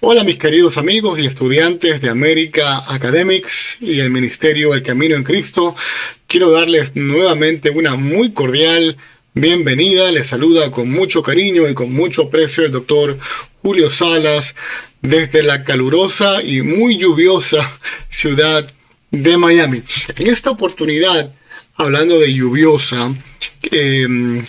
Hola mis queridos amigos y estudiantes de America Academics y el Ministerio El Camino en Cristo. Quiero darles nuevamente una muy cordial bienvenida. Les saluda con mucho cariño y con mucho aprecio el doctor Julio Salas desde la calurosa y muy lluviosa ciudad de Miami. En esta oportunidad, hablando de lluviosa,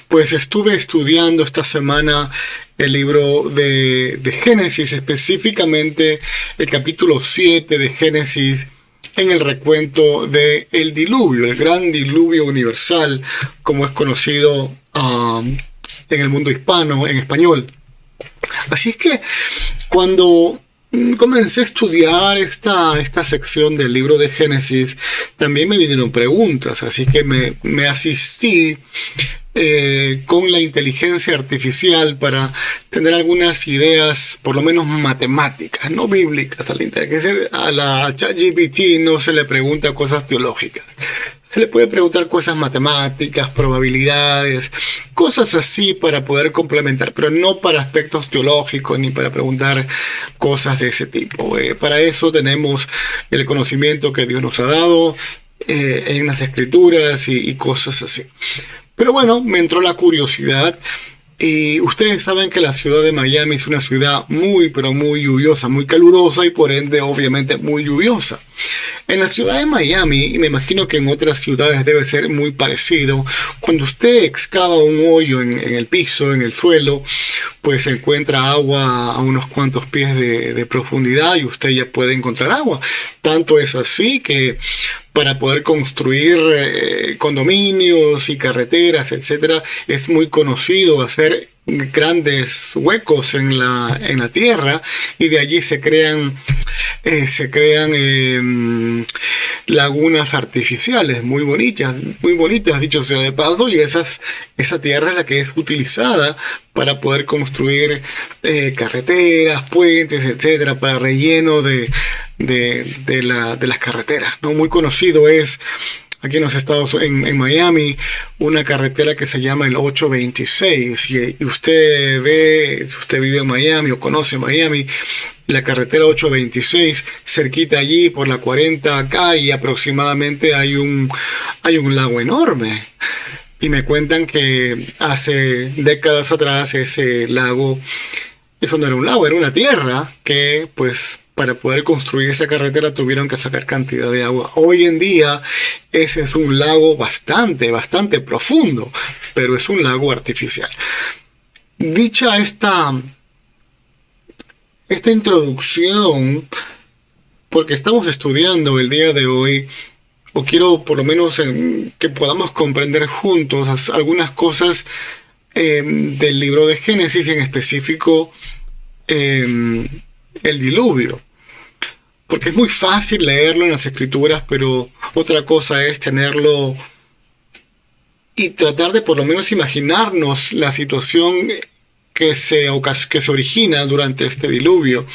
pues estuve estudiando esta semana el libro de Génesis, específicamente el capítulo 7 de Génesis, en el recuento del diluvio, el gran diluvio universal, como es conocido en el mundo hispano, en español. Así es que cuando comencé a estudiar esta sección del libro de Génesis, también me vinieron preguntas, así que me asistí con la inteligencia artificial para tener algunas ideas, por lo menos matemáticas, no bíblicas. A la ChatGPT no se le pregunta cosas teológicas. Se le puede preguntar cosas matemáticas, probabilidades, cosas así para poder complementar, pero no para aspectos teológicos ni para preguntar cosas de ese tipo. Para eso tenemos el conocimiento que Dios nos ha dado en las escrituras y cosas así. Pero bueno, me entró la curiosidad. Y ustedes saben que la ciudad de Miami es una ciudad muy, pero muy lluviosa, muy calurosa y por ende, obviamente, muy lluviosa. En la ciudad de Miami, y me imagino que en otras ciudades debe ser muy parecido, cuando usted excava un hoyo en el piso, en el suelo, pues se encuentra agua a unos cuantos pies de profundidad y usted ya puede encontrar agua. Tanto es así que para poder construir condominios y carreteras, etcétera, es muy conocido hacer grandes huecos en la tierra y de allí se crean lagunas artificiales muy bonitas, dicho sea de paso, y esa tierra es la que es utilizada para poder construir carreteras, puentes, etcétera, para relleno de las carreteras, ¿no? Muy conocido es aquí en los Estados en Miami, una carretera que se llama el 826. Y usted ve, si usted vive en Miami o conoce Miami, la carretera 826, cerquita allí por la 40 acá, y aproximadamente hay un lago enorme. Y me cuentan que hace décadas atrás ese lago, eso no era un lago, era una tierra que, pues, para poder construir esa carretera tuvieron que sacar cantidad de agua. Hoy en día ese es un lago bastante profundo, pero es un lago artificial. Dicha esta introducción, porque estamos estudiando el día de hoy, o quiero por lo menos que podamos comprender juntos algunas cosas del libro de Génesis, y en específico el diluvio. Porque es muy fácil leerlo en las escrituras, pero otra cosa es tenerlo y tratar de por lo menos imaginarnos la situación que se origina durante este diluvio.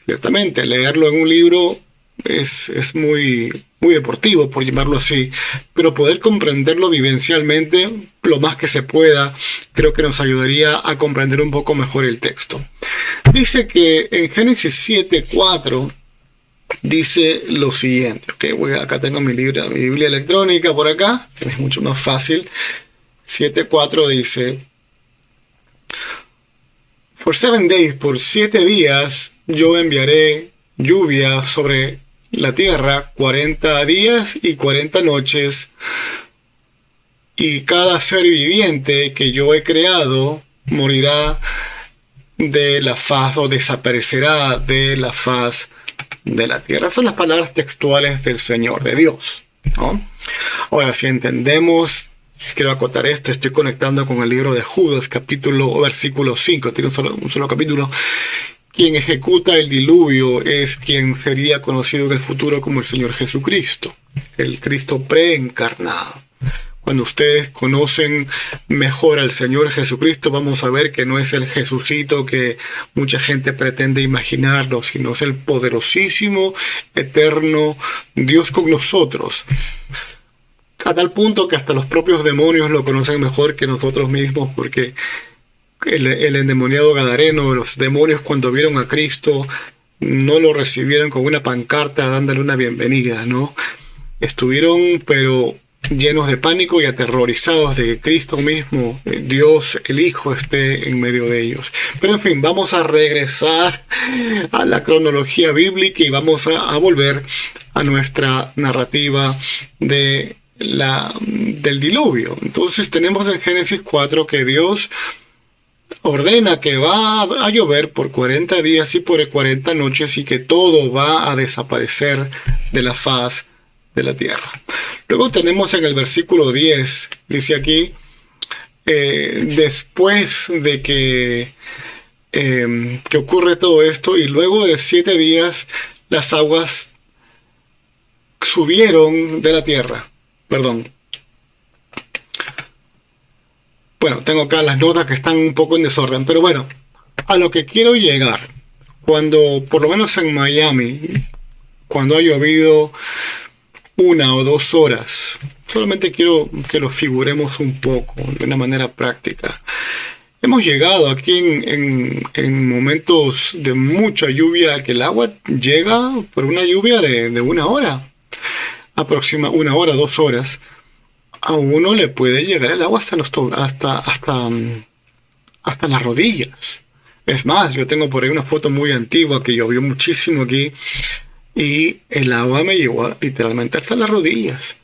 Ciertamente, leerlo en un libro es muy deportivo, por llamarlo así, pero poder comprenderlo vivencialmente lo más que se pueda, creo que nos ayudaría a comprender un poco mejor el texto. Dice que en Génesis 7:4 dice lo siguiente. Acá tengo mi Biblia electrónica por acá, que es mucho más fácil. 7:4 dice: For 7 days, por 7 días, yo enviaré lluvia sobre la tierra, 40 días y 40 noches, y cada ser viviente que yo he creado morirá de la faz, o desaparecerá de la faz de la tierra. Son las palabras textuales del Señor, de Dios, ¿no? Ahora, si entendemos, quiero acotar esto, estoy conectando con el libro de Judas, versículo 5, tiene un solo capítulo. Quien ejecuta el diluvio es quien sería conocido en el futuro como el Señor Jesucristo, el Cristo preencarnado. Cuando ustedes conocen mejor al Señor Jesucristo, vamos a ver que no es el Jesucito que mucha gente pretende imaginarlo, sino es el poderosísimo, eterno Dios con nosotros. A tal punto que hasta los propios demonios lo conocen mejor que nosotros mismos, porque el endemoniado gadareno, los demonios cuando vieron a Cristo no lo recibieron con una pancarta dándole una bienvenida, ¿no? Estuvieron pero llenos de pánico y aterrorizados de que Cristo mismo, Dios, el Hijo, esté en medio de ellos. Pero en fin, vamos a regresar a la cronología bíblica y vamos a volver a nuestra narrativa del diluvio. Entonces tenemos en Génesis 4 que Dios ordena que va a llover por 40 días y por 40 noches y que todo va a desaparecer de la faz de la tierra. Luego tenemos en el versículo 10, dice aquí, después de que ocurre todo esto, y luego de 7 días las aguas subieron de la tierra. Perdón. Bueno, tengo acá las notas que están un poco en desorden, pero bueno, a lo que quiero llegar, cuando, por lo menos en Miami, cuando ha llovido 1 o 2 horas, solamente quiero que lo figuremos un poco, de una manera práctica. Hemos llegado aquí en momentos de mucha lluvia, que el agua llega por una lluvia de 1 hora, aproximadamente 1 hora, 2 horas. A uno le puede llegar el agua hasta las rodillas. Es más, yo tengo por ahí una foto muy antigua que llovió muchísimo aquí y el agua me llegó literalmente hasta las rodillas.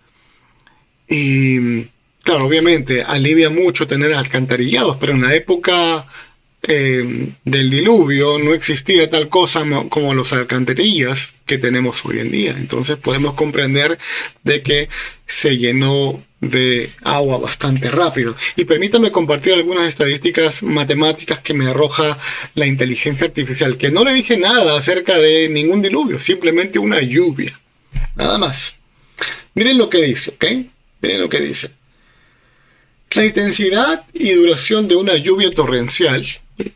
Y claro, obviamente alivia mucho tener alcantarillados, pero en la época del diluvio no existía tal cosa como los alcantarillas que tenemos hoy en día. Entonces podemos comprender de que se llenó de agua bastante rápido. Y permítame compartir algunas estadísticas matemáticas que me arroja la inteligencia artificial, que no le dije nada acerca de ningún diluvio, simplemente una lluvia, nada más. Miren lo que dice, ¿ok? Miren lo que dice. La intensidad y duración de una lluvia torrencial,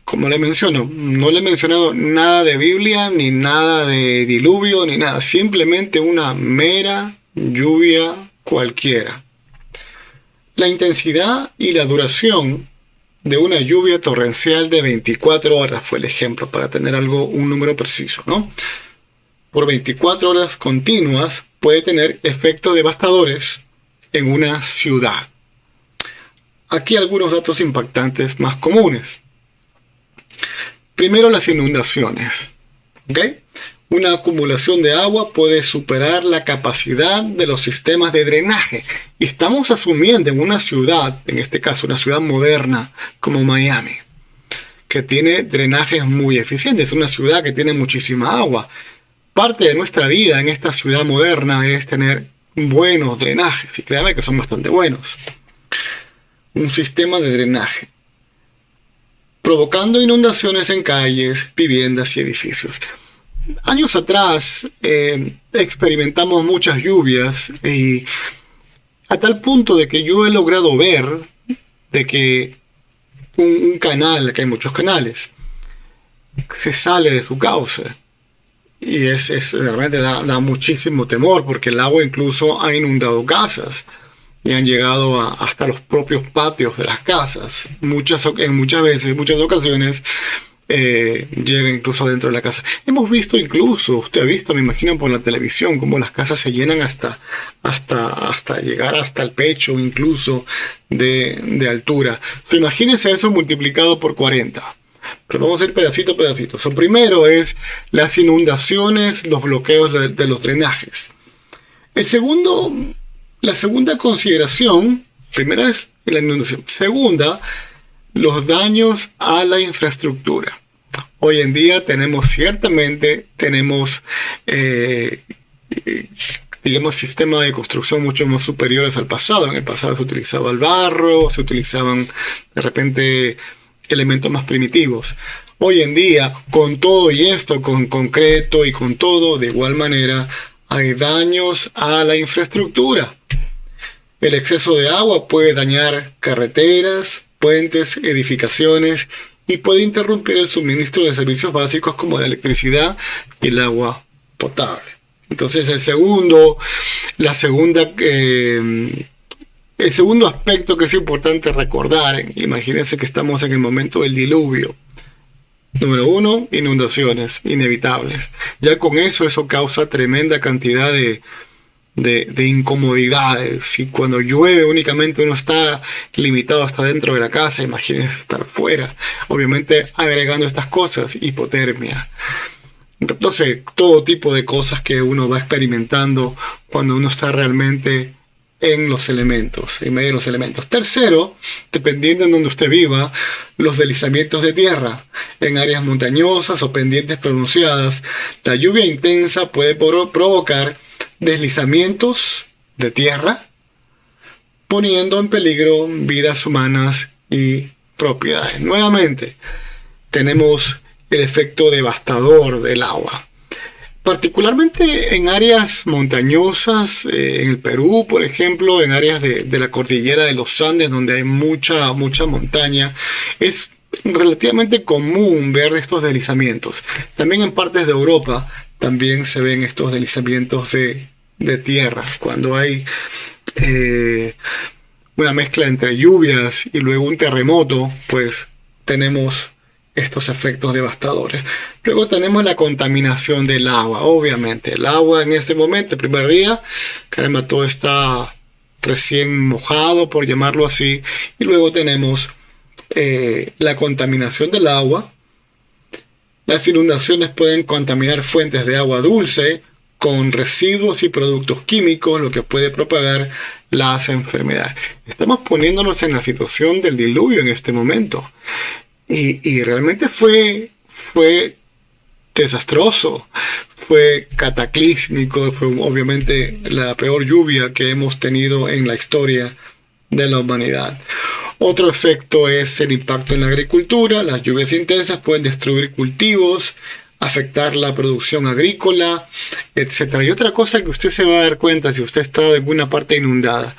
como le menciono, no le he mencionado nada de Biblia, ni nada de diluvio, ni nada, simplemente una mera lluvia cualquiera. La intensidad y la duración de una lluvia torrencial de 24 horas fue el ejemplo, para tener un número preciso, ¿no? Por 24 horas continuas puede tener efectos devastadores en una ciudad. Aquí algunos datos impactantes más comunes. Primero, las inundaciones. ¿Ok? Una acumulación de agua puede superar la capacidad de los sistemas de drenaje. Y estamos asumiendo en una ciudad, en este caso una ciudad moderna como Miami, que tiene drenajes muy eficientes. Es una ciudad que tiene muchísima agua. Parte de nuestra vida en esta ciudad moderna es tener buenos drenajes. Y créanme que son bastante buenos. Un sistema de drenaje, provocando inundaciones en calles, viviendas y edificios. Años atrás experimentamos muchas lluvias y a tal punto de que yo he logrado ver de que un canal, que hay muchos canales, se sale de su cauce. Y realmente da muchísimo temor, porque el agua incluso ha inundado casas y han llegado hasta los propios patios de las casas. Muchas ocasiones llega incluso dentro de la casa. Hemos visto incluso, usted ha visto, me imagino por la televisión, cómo las casas se llenan hasta llegar hasta el pecho incluso de altura. Imagínense eso multiplicado por 40. Pero vamos a ir pedacito a pedacito. Primero es las inundaciones, los bloqueos de los drenajes. La segunda consideración, primera es la inundación. Segunda, los daños a la infraestructura. Hoy en día ciertamente tenemos sistemas de construcción mucho más superiores al pasado. En el pasado se utilizaba el barro, se utilizaban de repente elementos más primitivos. Hoy en día, con todo y esto, con concreto y con todo, de igual manera, hay daños a la infraestructura. El exceso de agua puede dañar carreteras, puentes, edificaciones y puede interrumpir el suministro de servicios básicos como la electricidad y el agua potable. Entonces la segunda El segundo aspecto que es importante recordar, imagínense que estamos en el momento del diluvio. Número 1, inundaciones inevitables. Ya con eso causa tremenda cantidad de incomodidades. Y cuando llueve únicamente uno está limitado hasta dentro de la casa, imagínense estar fuera. Obviamente agregando estas cosas, hipotermia. No sé, todo tipo de cosas que uno va experimentando cuando uno está realmente en los elementos, en medio de los elementos. Tercero, dependiendo en donde usted viva, los deslizamientos de tierra. En áreas montañosas o pendientes pronunciadas, la lluvia intensa puede provocar deslizamientos de tierra, poniendo en peligro vidas humanas y propiedades. Nuevamente, tenemos el efecto devastador del agua. Particularmente en áreas montañosas, en el Perú, por ejemplo, en áreas de la cordillera de los Andes, donde hay mucha montaña, es relativamente común ver estos deslizamientos. También en partes de Europa también se ven estos deslizamientos de tierra, cuando hay una mezcla entre lluvias y luego un terremoto, pues tenemos estos efectos devastadores. Luego tenemos la contaminación del agua. Obviamente, el agua en este momento, el primer día, caramba, todo está recién mojado, por llamarlo así. Y luego tenemos la contaminación del agua. Las inundaciones pueden contaminar fuentes de agua dulce con residuos y productos químicos, lo que puede propagar las enfermedades. Estamos poniéndonos en la situación del diluvio en este momento. Y realmente fue desastroso, fue cataclísmico, fue obviamente la peor lluvia que hemos tenido en la historia de la humanidad. Otro efecto es el impacto en la agricultura. Las lluvias intensas pueden destruir cultivos, afectar la producción agrícola, etc. Y otra cosa que usted se va a dar cuenta si usted está en alguna parte inundada,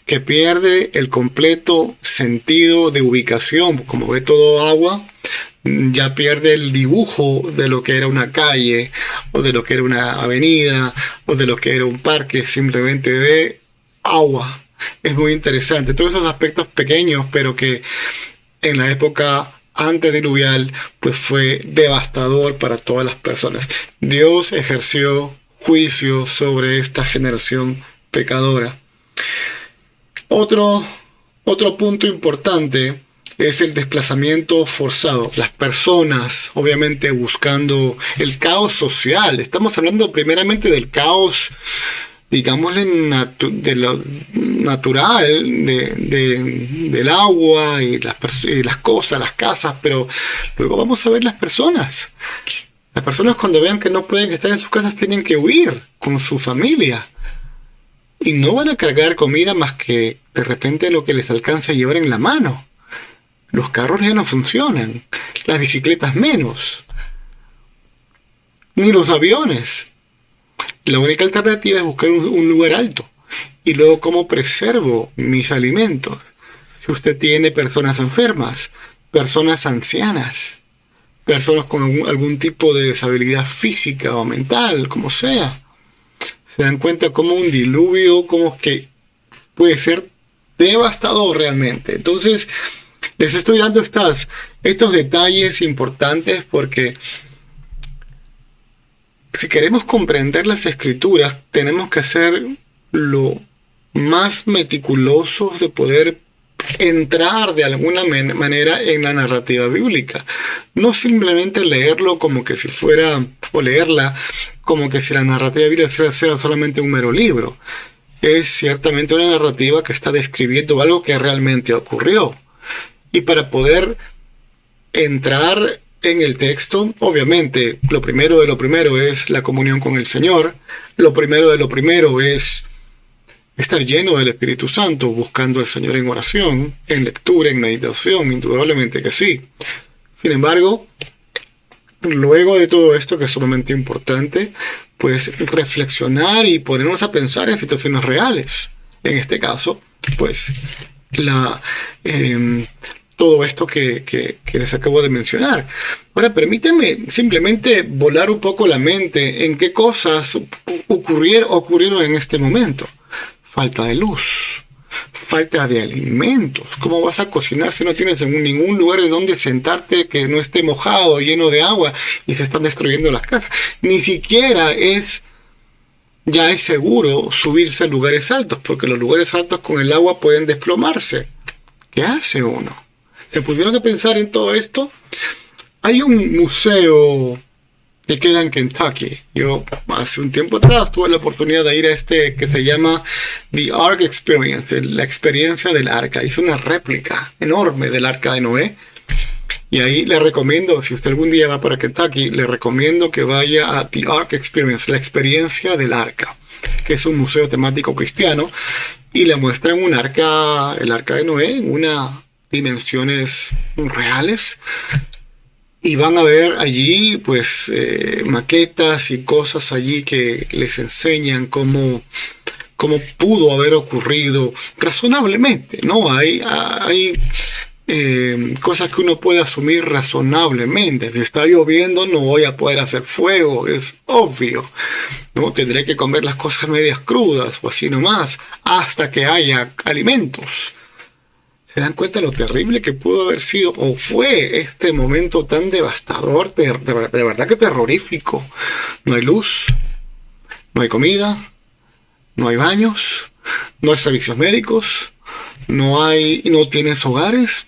que pierde el completo sentido de ubicación. Como ve todo agua, ya pierde el dibujo de lo que era una calle, o de lo que era una avenida, o de lo que era un parque. Simplemente ve agua. Es muy interesante. Todos esos aspectos pequeños, pero que en la época antediluvial pues fue devastador para todas las personas. Dios ejerció juicio sobre esta generación pecadora. Otro punto importante es el desplazamiento forzado. Las personas, obviamente, buscando el caos social. Estamos hablando primeramente del caos, digámosle, de lo natural, del agua y las cosas, las casas, pero luego vamos a ver las personas. Las personas, cuando vean que no pueden estar en sus casas, tienen que huir con su familia. Y no van a cargar comida más que de repente lo que les alcance a llevar en la mano. Los carros ya no funcionan, las bicicletas menos, ni los aviones. La única alternativa es buscar un lugar alto. Y luego, ¿cómo preservo mis alimentos? Si usted tiene personas enfermas, personas ancianas, personas con algún tipo de deshabilidad física o mental, como sea, se dan cuenta cómo un diluvio, como que puede ser devastador realmente. Entonces, les estoy dando estos detalles importantes porque si queremos comprender las escrituras, tenemos que ser lo más meticulosos de poder entrar de alguna manera en la narrativa bíblica. No simplemente leerlo como que si fuera, o leerla como que si la narrativa bíblica sea solamente un mero libro. Es ciertamente una narrativa que está describiendo algo que realmente ocurrió. Y para poder entrar en el texto, obviamente, lo primero de lo primero es la comunión con el Señor. Lo primero de lo primero es estar lleno del Espíritu Santo, buscando al Señor en oración, en lectura, en meditación, indudablemente que sí. Sin embargo, luego de todo esto, que es sumamente importante, pues reflexionar y ponernos a pensar en situaciones reales. En este caso, pues, todo esto que les acabo de mencionar. Ahora, permítanme simplemente volar un poco la mente en qué cosas ocurrieron en este momento. Falta de luz, falta de alimentos. ¿Cómo vas a cocinar si no tienes ningún lugar en donde sentarte que no esté mojado, lleno de agua y se están destruyendo las casas? Ni siquiera ya es seguro subirse a lugares altos, porque los lugares altos con el agua pueden desplomarse. ¿Qué hace uno? ¿Se pudieron a pensar en todo esto? Hay un museo que queda en Kentucky. Yo hace un tiempo atrás tuve la oportunidad de ir a que se llama The Ark Experience, la experiencia del arca. Hice una réplica enorme del arca de Noé. Y ahí le recomiendo, si usted algún día va para Kentucky, le recomiendo que vaya a The Ark Experience, la experiencia del arca, que es un museo temático cristiano, y le muestran el arca de Noé, en unas dimensiones reales. Y van a ver allí, pues, maquetas y cosas allí que les enseñan cómo pudo haber ocurrido razonablemente, ¿no? Hay cosas que uno puede asumir razonablemente. Si está lloviendo, no voy a poder hacer fuego, es obvio, ¿no? Tendré que comer las cosas medias crudas o así nomás, hasta que haya alimentos. ¿Se dan cuenta de lo terrible que pudo haber sido o fue este momento tan devastador, de verdad que terrorífico? No hay luz, no hay comida, no hay baños, no hay servicios médicos, no tienes hogares,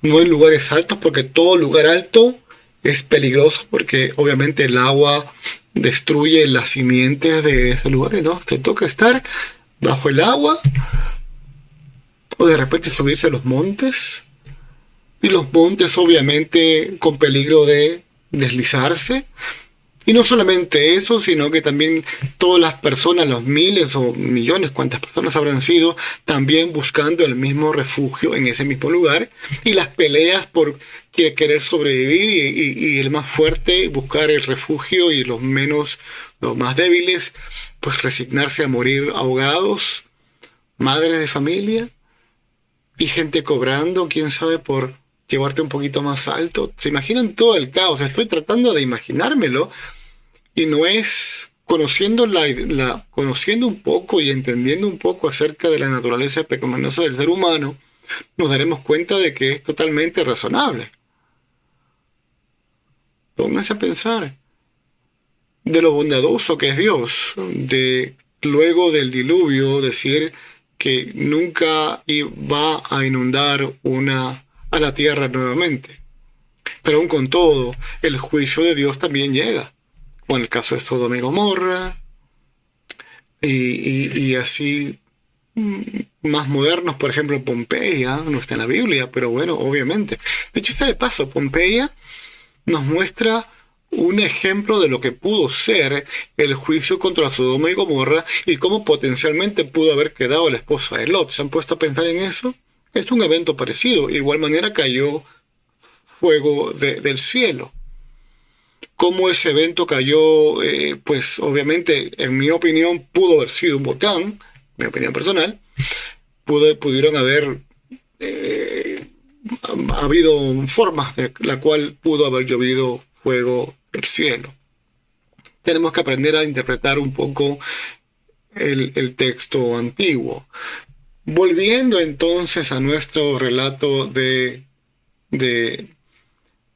no hay lugares altos, porque todo lugar alto es peligroso, porque obviamente el agua destruye las simientes de ese lugar, ¿no? Te toca estar bajo el agua, o de repente subirse a los montes, y los montes obviamente con peligro de deslizarse. Y no solamente eso, sino que también todas las personas, los miles o millones, cuantas personas habrán sido, también buscando el mismo refugio en ese mismo lugar, y las peleas por querer sobrevivir, y el más fuerte buscar el refugio, y los más débiles, pues resignarse a morir ahogados, madres de familia, y gente cobrando, quién sabe, por llevarte un poquito más alto. ¿Se imaginan todo el caos? Estoy tratando de imaginármelo, y no es conociendo un poco y entendiendo un poco acerca de la naturaleza pecaminosa del ser humano, nos daremos cuenta de que es totalmente razonable. Pónganse a pensar de lo bondadoso que es Dios, de luego del diluvio decir que nunca va a inundar a la tierra nuevamente. Pero aún con todo, el juicio de Dios también llega. O en el caso de Sodoma y Gomorra, y así más modernos, por ejemplo, Pompeya, no está en la Biblia, pero bueno, obviamente. De hecho, de paso, Pompeya nos muestra un ejemplo de lo que pudo ser el juicio contra Sodoma y Gomorra, y cómo potencialmente pudo haber quedado la esposa de Lot. ¿Se han puesto a pensar en eso? Es un evento parecido. De igual manera cayó fuego del cielo. Cómo ese evento cayó, pues obviamente, en mi opinión, pudo haber sido un volcán, mi opinión personal. Pudieron haber habido formas de la cual pudo haber llovido fuego del cielo. Tenemos que aprender a interpretar un poco el texto antiguo. Volviendo entonces a nuestro relato del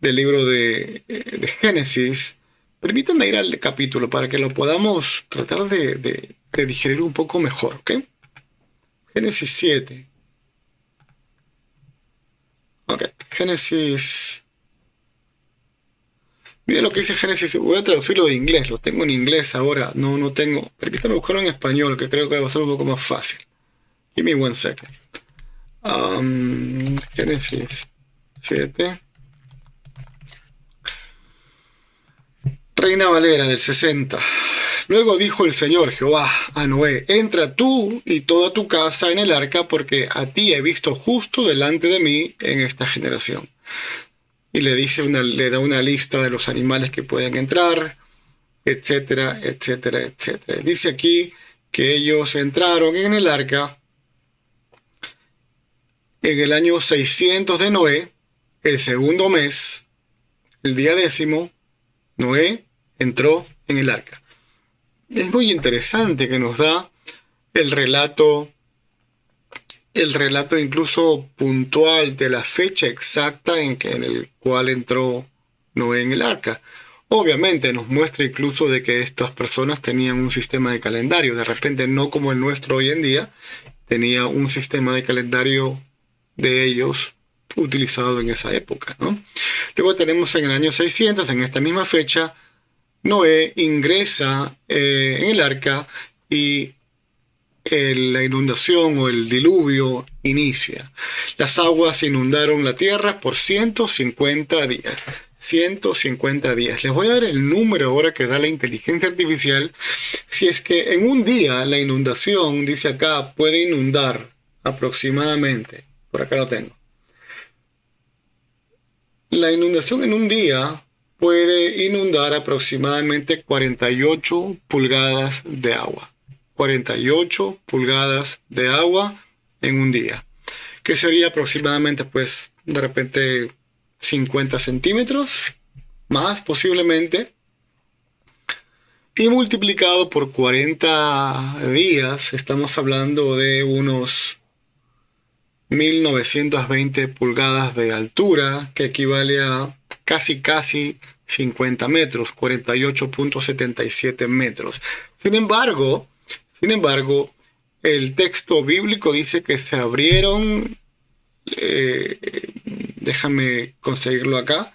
libro de Génesis, permítanme ir al capítulo para que lo podamos tratar de digerir un poco mejor, ¿ok? Génesis 7. Ok, Génesis. Miren lo que dice Génesis. Voy a traducirlo de inglés, lo tengo en inglés ahora. No tengo. Permítanme buscarlo en español, que creo que va a ser un poco más fácil. Give me one second. Génesis 7. Reina Valera del 60. Luego dijo el Señor Jehová a Noé: entra tú y toda tu casa en el arca, porque a ti he visto justo delante de mí en esta generación. Y le da una lista de los animales que pueden entrar, etcétera, etcétera, etcétera. Dice aquí que ellos entraron en el arca en el año 600 de Noé, el segundo mes, el día 10º, Noé entró en el arca. Es muy interesante que nos da el relato el relato incluso puntual de la fecha exacta en el cual entró Noé en el arca. Obviamente nos muestra incluso de que estas personas tenían un sistema de calendario, de repente no como el nuestro hoy en día, tenía un sistema de calendario de ellos utilizado en esa época, ¿no? Luego tenemos en el año 600, en esta misma fecha, Noé ingresa en el arca y la inundación o el diluvio inicia. Las aguas inundaron la tierra por 150 días. 150 días. Les voy a dar el número ahora que da la inteligencia artificial. Si es que en un día la inundación, dice acá, puede inundar aproximadamente, por acá lo tengo. La inundación en un día puede inundar aproximadamente 48 pulgadas de agua. 48 pulgadas de agua en un día, que sería aproximadamente, pues, de repente 50 centímetros, más posiblemente, y multiplicado por 40 días, estamos hablando de unos 1920 pulgadas de altura, que equivale a casi 50 metros, 48.77 metros. Sin embargo, el texto bíblico dice que se abrieron, déjame conseguirlo acá,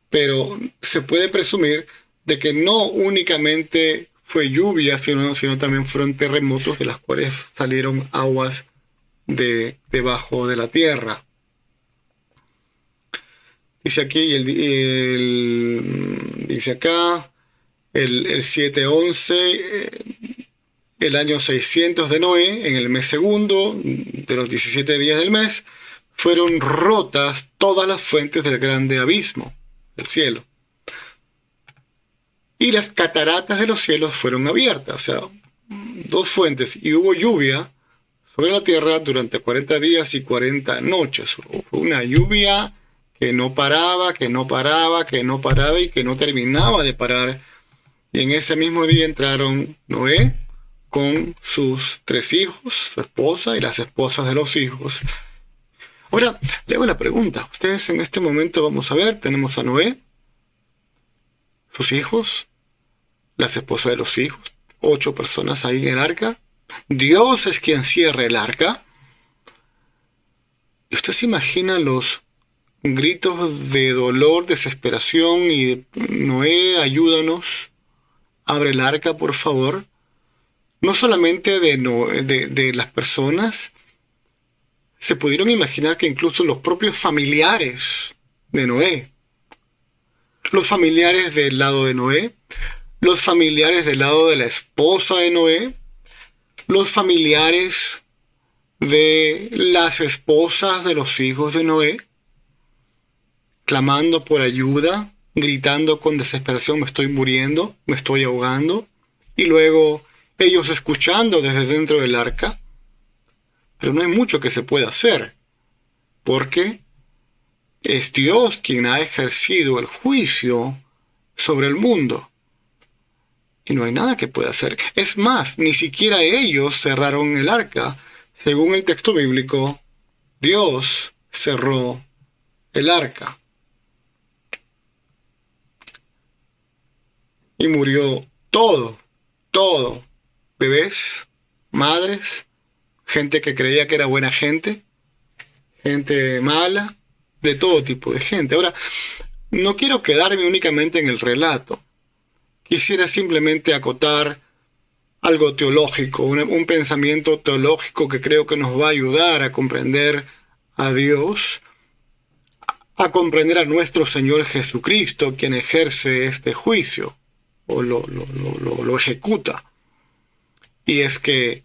pero se puede presumir de que no únicamente fue lluvia, sino también fueron terremotos de las cuales salieron aguas debajo de la tierra. Dice aquí, dice acá, el 711, el año 600 de Noé, en el mes segundo de los 17 días del mes, fueron rotas todas las fuentes del grande abismo del cielo. Y las cataratas de los cielos fueron abiertas, o sea, dos fuentes, y hubo lluvia sobre la tierra durante 40 días y 40 noches. Fue una lluvia que no paraba, que no paraba, que no paraba y que no terminaba de parar. Y en ese mismo día entraron Noé con sus 3 hijos, su esposa y las esposas de los hijos. Ahora, le hago la pregunta. Ustedes en este momento, vamos a ver, tenemos a Noé, sus hijos, las esposas de los hijos, 8 personas ahí en el arca. Dios es quien cierra el arca. ¿Y usted se imagina los gritos de dolor, desesperación y de Noé, ayúdanos, abre el arca, por favor? No solamente de las personas, se pudieron imaginar que incluso los propios familiares de Noé, los familiares del lado de Noé, los familiares del lado de la esposa de Noé, los familiares de las esposas de los hijos de Noé, clamando por ayuda, gritando con desesperación, me estoy muriendo, me estoy ahogando, y luego ellos escuchando desde dentro del arca. Pero no hay mucho que se pueda hacer, porque es Dios quien ha ejercido el juicio sobre el mundo. Y no hay nada que pueda hacer. Es más, ni siquiera ellos cerraron el arca. Según el texto bíblico, Dios cerró el arca. Y murió todo. Bebés, madres, gente que creía que era buena gente, gente mala, de todo tipo de gente. Ahora, no quiero quedarme únicamente en el relato. Quisiera simplemente acotar algo teológico, un pensamiento teológico que creo que nos va a ayudar a comprender a Dios, a comprender a nuestro Señor Jesucristo, quien ejerce este juicio o lo ejecuta. Y es que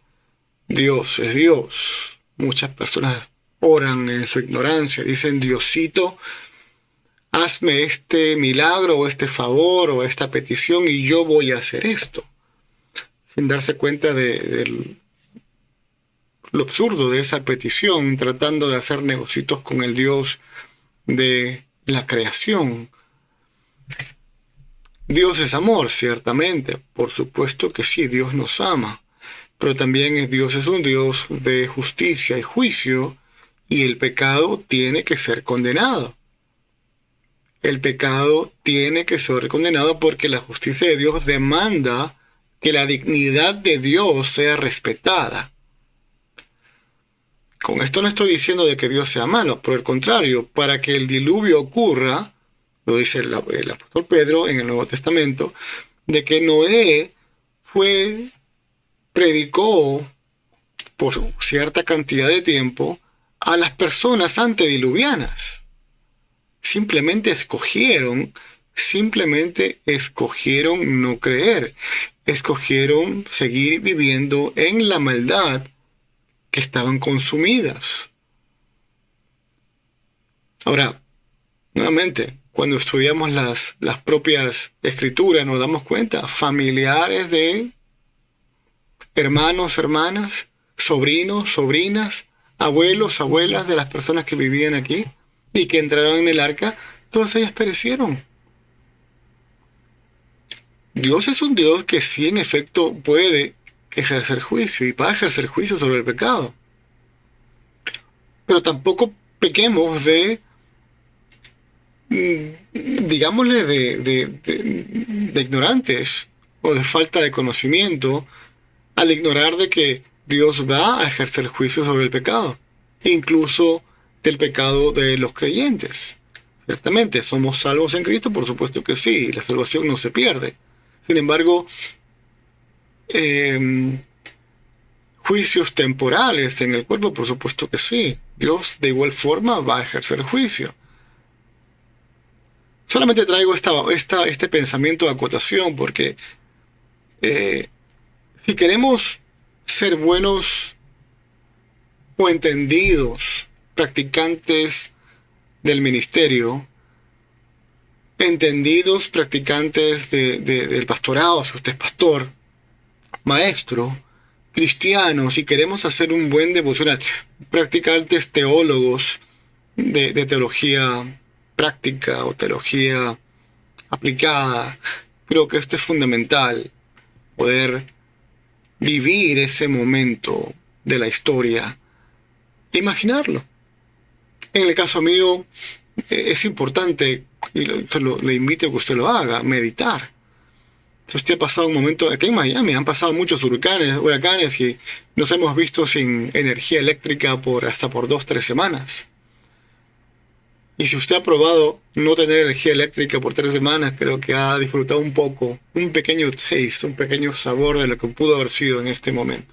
Dios es Dios. Muchas personas oran en su ignorancia, dicen, Diosito, hazme este milagro o este favor o esta petición y yo voy a hacer esto. Sin darse cuenta de lo absurdo de esa petición, tratando de hacer negocios con el Dios de la creación. Dios es amor, ciertamente. Por supuesto que sí, Dios nos ama. pero también Dios es un Dios de justicia y juicio, y el pecado tiene que ser condenado. El pecado tiene que ser condenado porque la justicia de Dios demanda que la dignidad de Dios sea respetada. Con esto no estoy diciendo de que Dios sea malo, por el contrario, para que el diluvio ocurra, lo dice el apóstol Pedro en el Nuevo Testamento, de que Noé predicó por cierta cantidad de tiempo a las personas antediluvianas. Simplemente escogieron no creer, escogieron seguir viviendo en la maldad que estaban consumidas. Ahora, nuevamente, cuando estudiamos las propias escrituras nos damos cuenta, familiares de hermanos, hermanas, sobrinos, sobrinas, abuelos, abuelas de las personas que vivían aquí y que entraron en el arca, todas ellas perecieron. Dios es un Dios que sí, en efecto, puede ejercer juicio y va a ejercer juicio sobre el pecado. Pero tampoco pequemos digámosle, de ignorantes o de falta de conocimiento al ignorar de que Dios va a ejercer juicio sobre el pecado, incluso del pecado de los creyentes. Ciertamente, ¿somos salvos en Cristo? Por supuesto que sí, la salvación no se pierde. Sin embargo, juicios temporales en el cuerpo, por supuesto que sí. Dios de igual forma va a ejercer juicio. Solamente traigo este pensamiento de acotación porque si queremos ser buenos o entendidos practicantes del ministerio, entendidos practicantes del pastorado, si usted es pastor, maestro, cristiano, si queremos hacer un buen devocional, practicantes teólogos de teología práctica o teología aplicada, creo que esto es fundamental, poder vivir ese momento de la historia, imaginarlo. En el caso mío, es importante, y le invito a que usted lo haga, meditar. Si usted ha pasado un momento, aquí en Miami han pasado muchos huracanes y nos hemos visto sin energía eléctrica hasta por 2-3 semanas. Y si usted ha probado no tener energía eléctrica por 3 semanas, creo que ha disfrutado un poco, un pequeño taste, un pequeño sabor de lo que pudo haber sido en este momento.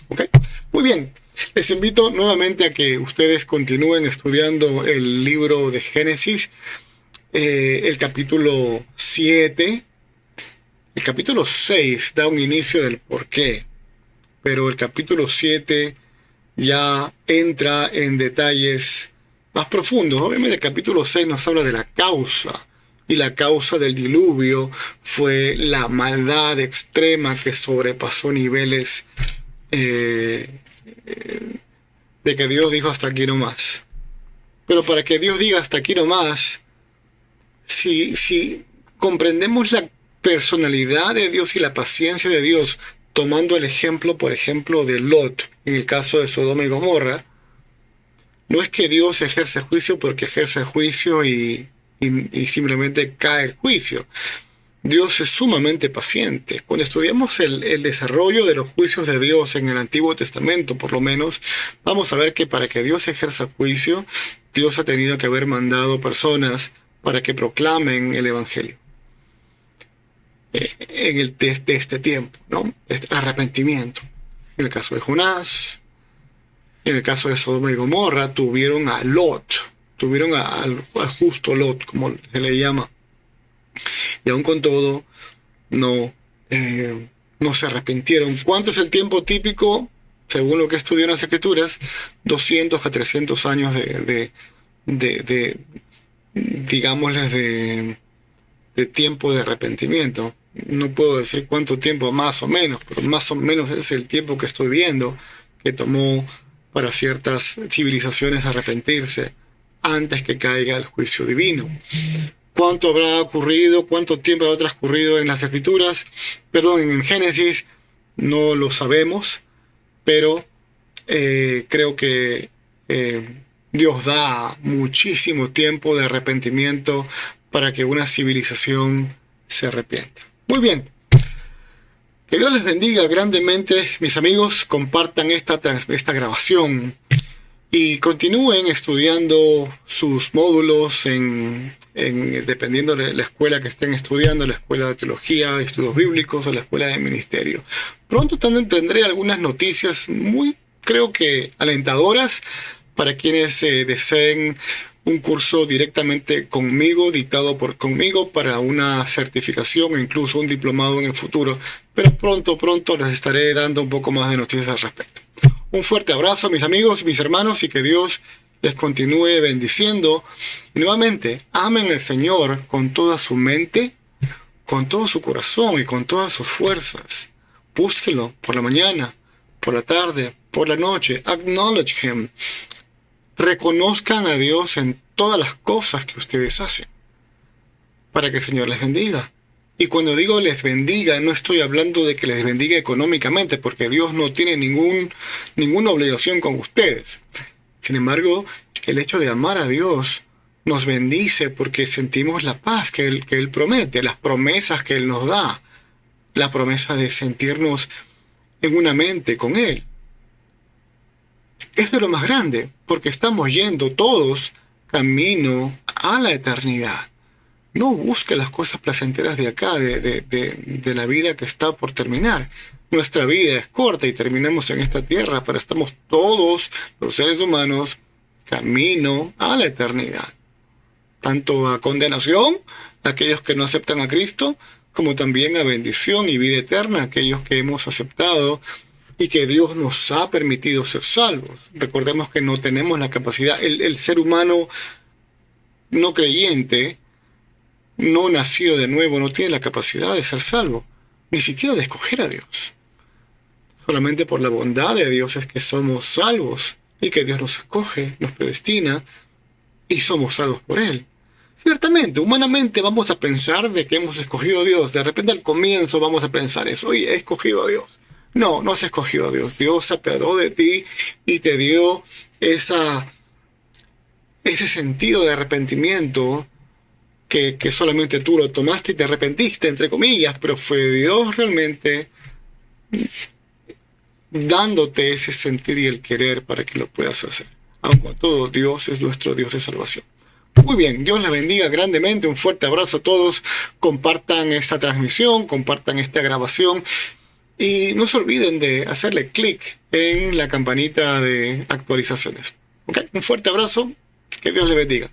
¿Ok? Muy bien. Les invito nuevamente a que ustedes continúen estudiando el libro de Génesis, el capítulo 7. El capítulo 6 da un inicio del porqué, pero el capítulo 7 ya entra en detalles más profundos. Obviamente el capítulo 6 nos habla de la causa, y la causa del diluvio fue la maldad extrema que sobrepasó niveles de que Dios dijo hasta aquí no más. Pero para que Dios diga hasta aquí no más, si comprendemos la personalidad de Dios y la paciencia de Dios, tomando el ejemplo, por ejemplo, de Lot, en el caso de Sodoma y Gomorra, no es que Dios ejerce juicio porque ejerce juicio y simplemente cae el juicio. Dios es sumamente paciente. Cuando estudiamos el desarrollo de los juicios de Dios en el Antiguo Testamento, por lo menos, vamos a ver que para que Dios ejerza juicio, Dios ha tenido que haber mandado personas para que proclamen el Evangelio. Desde este tiempo, ¿no? Este arrepentimiento. En el caso de Jonás, en el caso de Sodoma y Gomorra, tuvieron a Lot, tuvieron al justo Lot, como se le llama. Y aún con todo, no se arrepintieron. ¿Cuánto es el tiempo típico? Según lo que estudió en las Escrituras, 200 a 300 años digámosles, de tiempo de arrepentimiento. No puedo decir cuánto tiempo más o menos, pero más o menos es el tiempo que estoy viendo que tomó para ciertas civilizaciones arrepentirse antes que caiga el juicio divino. ¿Cuánto habrá ocurrido? ¿Cuánto tiempo habrá transcurrido en las Escrituras? En Génesis no lo sabemos, pero creo que Dios da muchísimo tiempo de arrepentimiento para que una civilización se arrepienta. Muy bien. Que Dios les bendiga grandemente, mis amigos. Compartan esta grabación y continúen estudiando sus módulos dependiendo de la escuela que estén estudiando, la escuela de teología, de estudios bíblicos o la escuela de ministerio. Pronto también tendré algunas noticias muy, creo que, alentadoras para quienes deseen un curso directamente conmigo, dictado conmigo para una certificación o incluso un diplomado en el futuro. Pero pronto les estaré dando un poco más de noticias al respecto. Un fuerte abrazo, mis amigos, mis hermanos, y que Dios les continúe bendiciendo. Y nuevamente, amen al Señor con toda su mente, con todo su corazón y con todas sus fuerzas. Búsquelo por la mañana, por la tarde, por la noche. Acknowledge Him. Reconozcan a Dios en todas las cosas que ustedes hacen, para que el Señor les bendiga. Y cuando digo les bendiga, no estoy hablando de que les bendiga económicamente, porque Dios no tiene ninguna obligación con ustedes. Sin embargo, el hecho de amar a Dios nos bendice porque sentimos la paz que Él promete, las promesas que Él nos da, la promesa de sentirnos en una mente con Él. Eso es lo más grande, porque estamos yendo todos camino a la eternidad. No busque las cosas placenteras de acá, de la vida que está por terminar. Nuestra vida es corta y terminamos en esta tierra, pero estamos todos, los seres humanos, camino a la eternidad. Tanto a condenación, a aquellos que no aceptan a Cristo, como también a bendición y vida eterna, a aquellos que hemos aceptado y que Dios nos ha permitido ser salvos. Recordemos que no tenemos la capacidad, el ser humano no creyente, no nacido de nuevo, no tiene la capacidad de ser salvo, ni siquiera de escoger a Dios. Solamente por la bondad de Dios es que somos salvos y que Dios nos escoge, nos predestina y somos salvos por Él. Ciertamente, humanamente vamos a pensar de que hemos escogido a Dios. De repente al comienzo vamos a pensar eso, oye, he escogido a Dios. No, no has escogido a Dios. Dios se apiadó de ti y te dio ese sentido de arrepentimiento que solamente tú lo tomaste y te arrepentiste, entre comillas, pero fue Dios realmente dándote ese sentir y el querer para que lo puedas hacer. Aun con todo, Dios es nuestro Dios de salvación. Muy bien, Dios les bendiga grandemente, un fuerte abrazo a todos, compartan esta transmisión, compartan esta grabación y no se olviden de hacerle clic en la campanita de actualizaciones. ¿Okay? Un fuerte abrazo, que Dios les bendiga.